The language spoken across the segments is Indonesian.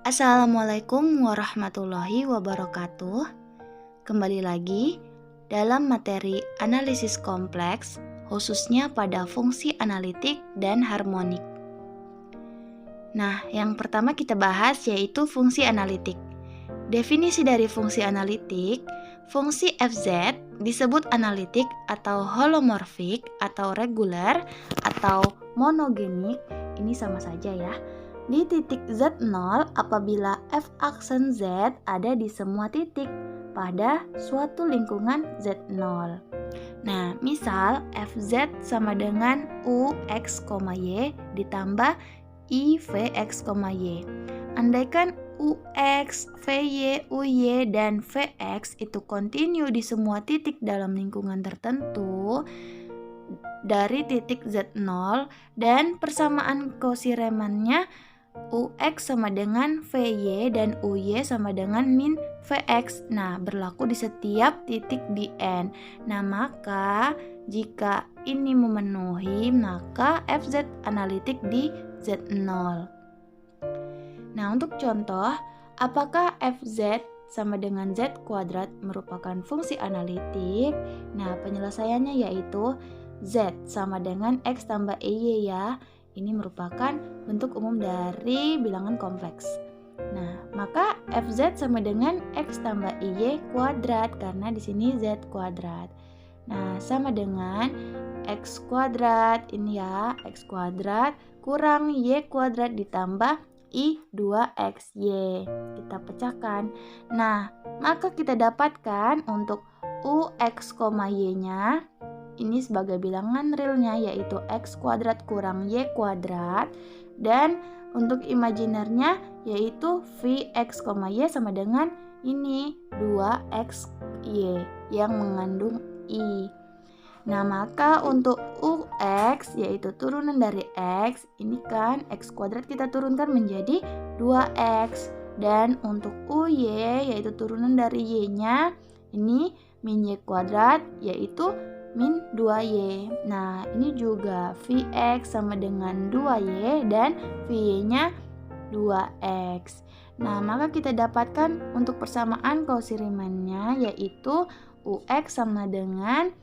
Assalamualaikum warahmatullahi wabarakatuh. Kembali lagi dalam materi analisis kompleks, khususnya pada fungsi analitik dan harmonik. Nah, yang pertama kita bahas yaitu fungsi analitik. Definisi dari fungsi analitik, fungsi fz disebut analitik atau holomorfik atau reguler atau monogenik, ini sama saja ya. Di titik Z0 apabila f aksen Z ada di semua titik pada suatu lingkungan Z0. Nah, misal fz sama dengan ux, y ditambah ivx, y. Andaikan ux, vy, uy, dan vx itu kontinu di semua titik dalam lingkungan tertentu dari titik Z0 dan persamaan kosiremannya ux sama dengan vy dan uy sama dengan min vx. Nah, berlaku di setiap titik di N. Nah, maka jika ini memenuhi, maka fz analitik di Z0. Nah, untuk contoh, apakah fz sama dengan z kuadrat merupakan fungsi analitik? Nah, penyelesaiannya yaitu z sama dengan x tambah ey ya. Ini merupakan bentuk umum dari bilangan kompleks. Nah, maka fz sama dengan x tambah y kuadrat karena di sini z kuadrat. Nah, sama dengan x kuadrat ini ya, x kuadrat kurang y kuadrat ditambah i 2xy. Kita pecahkan. Nah, maka kita dapatkan untuk ux, y-nya ini sebagai bilangan realnya yaitu x kuadrat kurang y kuadrat, dan untuk imajinernya yaitu vx, y sama dengan ini 2xy yang mengandung i. Nah, maka untuk ux yaitu turunan dari x, ini kan x kuadrat kita turunkan menjadi 2x, dan untuk uy yaitu turunan dari y-nya ini min y kuadrat yaitu min 2y. Nah, ini juga vx sama dengan 2y dan vy-nya 2x. Nah, maka kita dapatkan untuk persamaan kosiremannya yaitu ux sama dengan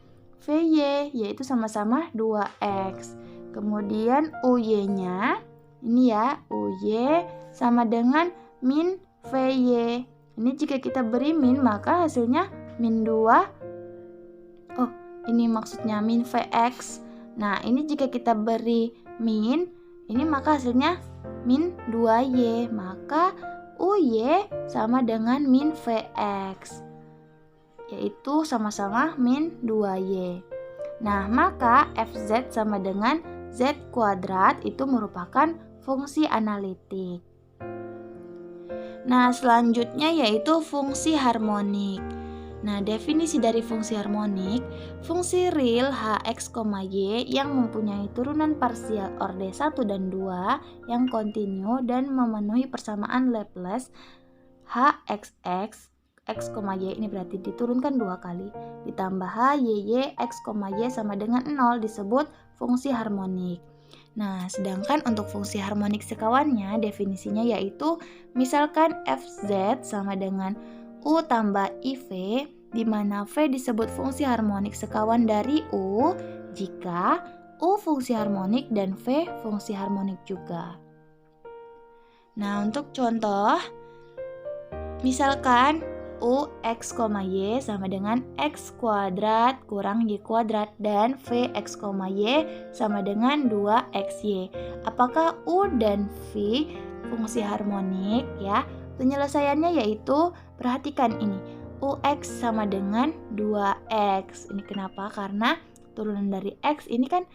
vy yaitu sama-sama 2x. Kemudian uy-nya ini ya, uy sama dengan min vy. Ini jika kita beri min maka hasilnya min 2. Ini maksudnya min vx. Nah, ini jika kita beri min, ini maka hasilnya min 2y. Maka uy sama dengan min vx, yaitu sama-sama min 2y. Nah, maka fz sama dengan z kuadrat itu merupakan fungsi analitik. Nah, selanjutnya yaitu fungsi harmonik. Nah, definisi dari fungsi harmonik, fungsi real hx, y yang mempunyai turunan parsial orde 1 dan 2 yang kontinu dan memenuhi persamaan Laplace hxx, x, y ini berarti diturunkan 2 kali, ditambah hy, x, y sama dengan 0 disebut fungsi harmonik. Nah, sedangkan untuk fungsi harmonik sekawannya definisinya yaitu misalkan fz sama dengan u tambah iv, di mana v disebut fungsi harmonik sekawan dari u jika u fungsi harmonik dan v fungsi harmonik juga. Nah, untuk contoh, misalkan ux, y sama dengan x kuadrat kurang y kuadrat dan vx, y sama dengan 2xy. Apakah u dan v fungsi harmonik ya? Penyelesaiannya yaitu, perhatikan ini, ux sama dengan 2x. Ini kenapa? Karena turunan dari x ini kan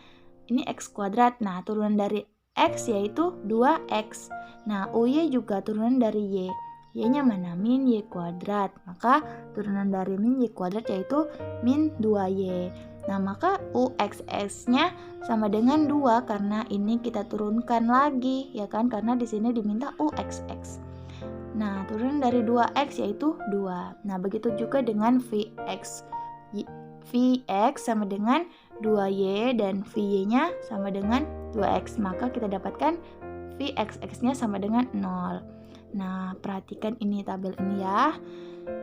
ini x kuadrat. Nah, turunan dari x yaitu 2x. Nah, uy juga turunan dari y. Y-nya mana? Min y kuadrat. Maka turunan dari min y kuadrat yaitu min 2y. Nah, maka uxx-nya sama dengan 2 karena ini kita turunkan lagi ya kan, karena di sini diminta uxx. Nah, turunan dari 2x yaitu 2. Nah, begitu juga dengan vx. Vx sama dengan 2y dan vy-nya sama dengan 2x. Maka kita dapatkan Vxx-nya sama dengan 0. Nah, perhatikan ini tabel ini ya.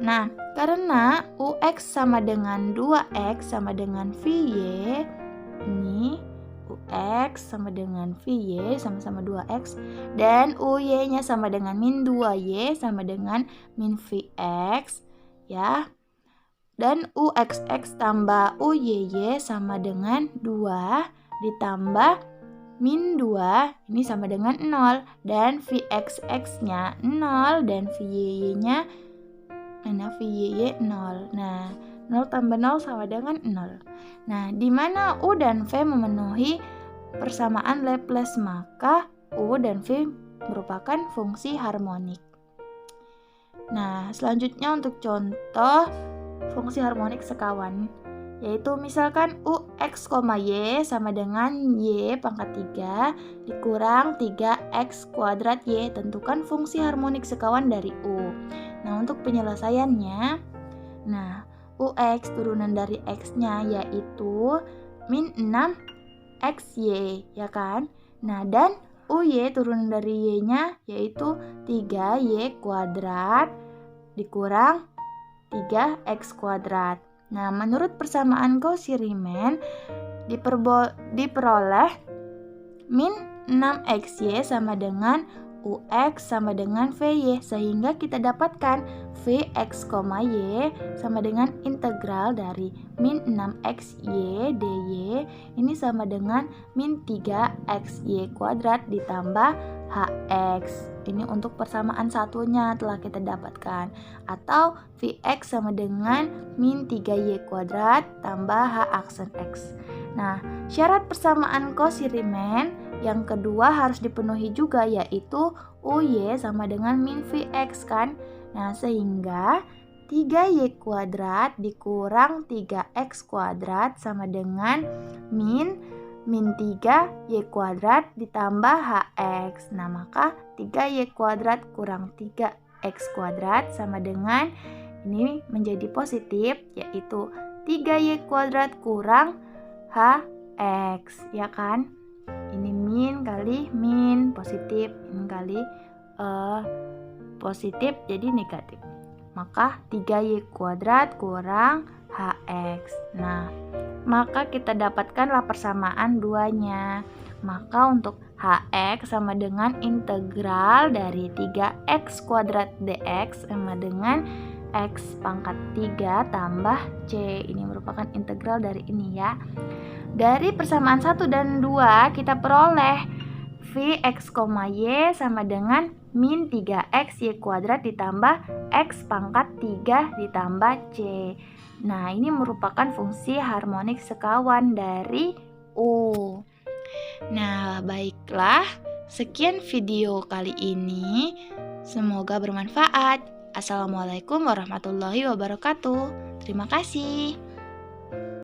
Nah, karena UX sama dengan 2X sama dengan VY, ini UX sama dengan VY sama-sama 2X, dan UY-nya sama dengan min 2Y sama dengan min VX, ya. Dan UXX tambah UYY sama dengan 2 ditambah min 2, ini sama dengan 0, dan VXX-nya 0 dan VYY-nya VYY 0. Nah, 0 tambah 0 sama dengan 0. Nah, di mana U dan V memenuhi persamaan Laplace, maka U dan V merupakan fungsi harmonik. Nah, selanjutnya untuk contoh fungsi harmonik sekawan, yaitu misalkan UX, Y sama dengan Y pangkat 3 dikurang 3X kuadrat Y. Tentukan fungsi harmonik sekawan dari U. Nah, untuk penyelesaiannya, nah, UX turunan dari X-nya yaitu min 6XY, ya kan? Nah, dan UY turunan dari Y-nya yaitu 3Y kuadrat dikurang 3X kuadrat. Nah, menurut persamaan Cauchy Riemann diperoleh min 6XY sama dengan UX sama dengan VY, sehingga kita dapatkan Vx, Y sama dengan integral dari min 6XY dy ini sama dengan min 3XY kuadrat ditambah Hx. Ini untuk persamaan satunya telah kita dapatkan. Atau Vx sama dengan min 3Y kuadrat tambah H aksen X. Nah, syarat persamaan Cauchy Riemann yang kedua harus dipenuhi juga, yaitu UY sama dengan min Vx kan. Nah, sehingga 3Y kuadrat dikurang 3X kuadrat sama dengan min 3Y kuadrat ditambah Hx. Nah, maka 3Y kuadrat kurang 3X kuadrat sama dengan, ini menjadi positif, yaitu 3Y kuadrat kurang Hx, ya kan? Ini min kali min positif, ini kali positif jadi negatif. Maka 3Y kuadrat kurang Hx. Nah, maka kita dapatkanlah persamaan duanya. Maka untuk Hx sama dengan integral dari 3X kuadrat dx sama dengan X pangkat 3 tambah C. Ini merupakan integral dari ini ya. Dari persamaan 1 dan 2 kita peroleh Vx, Y sama dengan min 3X Y kuadrat ditambah X pangkat 3 ditambah C. Nah, ini merupakan fungsi harmonik sekawan dari U. Nah, baiklah, sekian video kali ini. Semoga bermanfaat. Assalamualaikum warahmatullahi wabarakatuh. Terima kasih.